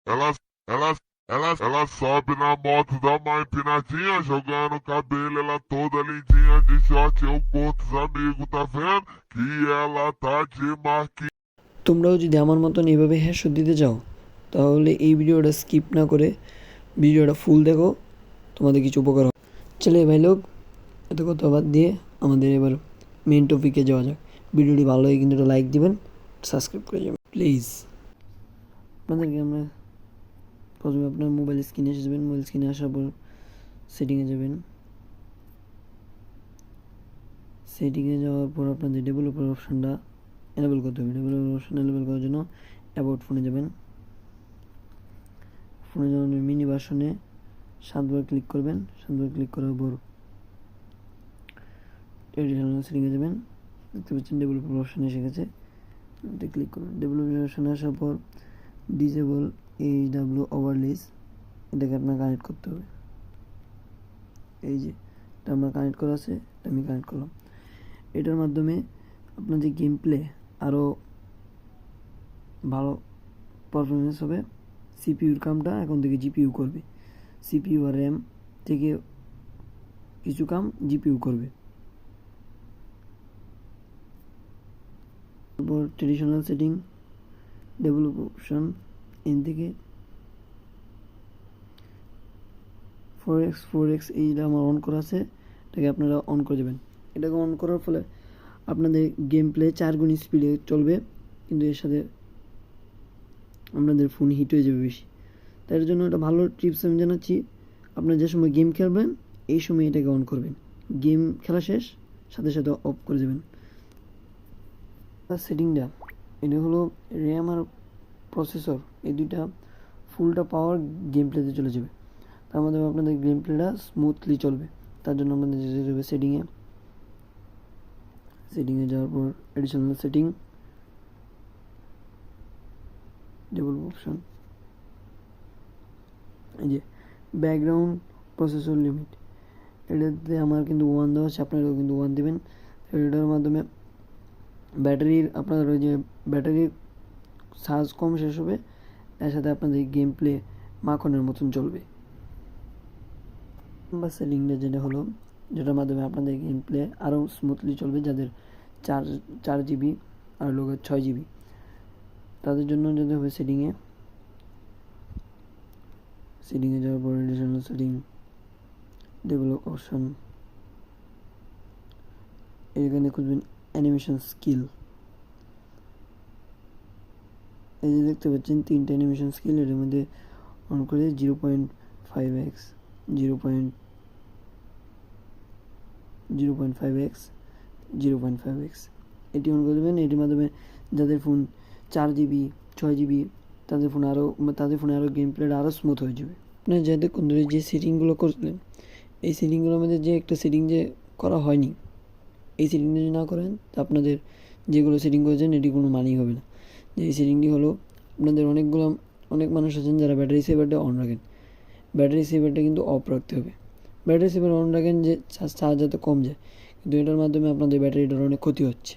ela sobe na moto da mãe empinadinha, jogando o cabelo, ela toda lindinha, de short eu curto os amigos, tá vendo? Que ela tá de marquinhos. তোমরাও যদি আমার মতন এভাবে headshot দিতে চাও তাহলে এই ভিডিওটা স্কিপ না করে ভিডিওটা ফুল দেখো, তোমাদের কিছু উপকার হবে। চলে ভাই লোক, এত কথা বাদ দিয়ে আমাদের এবার মেন টপিকে যাওয়া যাক। ভিডিওটি ভালো হয় কিন্তু একটা লাইক দিবেন, সাবস্ক্রাইব করে যাবেন প্লিজ। আপনাদেরকে আমরা প্রথমে আপনার মোবাইল স্ক্রিনে এসে যাবেন। মোবাইল স্ক্রিনে আসার পর সেটিংয়ে যাবেন। সেটিংয়ে যাওয়ার পর আপনাদের ডেভেলপার অপশানটা এনেবল করতে হবে। ডেভেলপার অপশান এনেবল করার জন্য অ্যাবাউট ফোনে যাবেন। ফোনে যাওয়ার মিনি ভার্সনে 7বার ক্লিক করবেন। 7বার ক্লিক করার পর এডিশনাল সেটিংয়ে যাবেন। দেখতে পাচ্ছেন ডেভেলপার অপশান এসে গেছে, এতে ক্লিক করবেন। ডেভেলপার অপশানে আসার পর ডিসেবল এইচডাব্লিউ ওভারলেস এটাকে আপনার কানেক্ট করতে হবে। এই যে এটা আমার কানেক্ট করা আছে, এটা আমি কানেক্ট করলাম। এটার মাধ্যমে আপনার যে গেম প্লে আরও ভালো পারফরমেন্স হবে। সিপিইউর কামটা এখন থেকে জিপিইউ করবে। সিপিইউ আর র্যাম থেকে কিছু কাম জিপিইউ করবে। তারপর traditional setting, develop option, N থেকে 4x এইটা আমার অন করা আছে, এটাকে আপনারা অন করে দেবেন। এটাকে অন করার ফলে আপনাদের গেম প্লে 4 গুণ স্পিডে চলবে, কিন্তু এর সাথে আপনাদের ফোন হিট হয়ে যাবে বেশি। তার জন্য একটা ভালো টিপস আমি জানাচ্ছি, আপনারা যে সময় গেম খেলবেন এই সময় এটাকে অন করবেন। গেম খেলা শেষ সাথে সাথে অফ করে দেবেন। সেটিংটা এটা হলো র্যাম আর প্রসেসর, এই দুইটা ফুলটা পাওয়ার গেম প্লেতে চলে যাবে। তার মাধ্যমে আপনাদের গেম প্লেটা স্মুথলি চলবে। তার জন্য আপনাদের যেতে হবে সেটিংয়ে যাওয়ার পর এডিশনাল সেটিং, ডেভেলপ অপশন, এই যে ব্যাকগ্রাউন্ড প্রসেসর লিমিট, এটাতে আমার কিন্তু 1 দেওয়া আছে, আপনারাও কিন্তু 1 দেবেন। এটার মাধ্যমে ব্যাটারির আপনাদের ওই যে ব্যাটারির চার্জ কম শেষ হবে, এর সাথে আপনাদের গেম প্লে মাখনের মতন চলবে। বা সেটিংটা যেটা হলো, যেটার মাধ্যমে আপনাদের গেম প্লে আরও স্মুথলি চলবে, যাদের 4 জিবি আর লোকের 6 জিবি, তাদের জন্য যেতে হবে সেটিংয়ে যাওয়ার পর এডিশনাল সেটিং, ডেভেলপ অপশন, এখানে খুঁজবেন অ্যানিমেশন স্কিল। এই যে দেখতে পাচ্ছেন 3টা অ্যানিমেশন স্কিল, এর মধ্যে অন করে 0.5x 0.5x এটি অন করে দেবেন। এটির মাধ্যমে যাদের ফোন 4 জিবি 6 জিবি তাদের ফোনে আরও গেম প্লেটা আরও স্মুথ হয়ে যাবে। আপনার যাদের যে সেটিংগুলো করলেন, এই সেটিংগুলোর মধ্যে যে একটা সেটিং যে করা হয়নি, এই সেটিংটা যদি না করেন তা আপনাদের যেগুলো সেটিং করেছেন এটি কোনো মানেই হবে না। যে এই সেটিংটি হলো, আপনাদের অনেক মানুষ আছেন যারা ব্যাটারি সেভারটা অন রাখেন, ব্যাটারি সেভারটা কিন্তু অফ রাখতে হবে। ব্যাটারি সেভার অন রাখেন যে চার্জ যাতে কম যায়, কিন্তু এটার মাধ্যমে আপনাদের ব্যাটারিটার অনেক ক্ষতি হচ্ছে।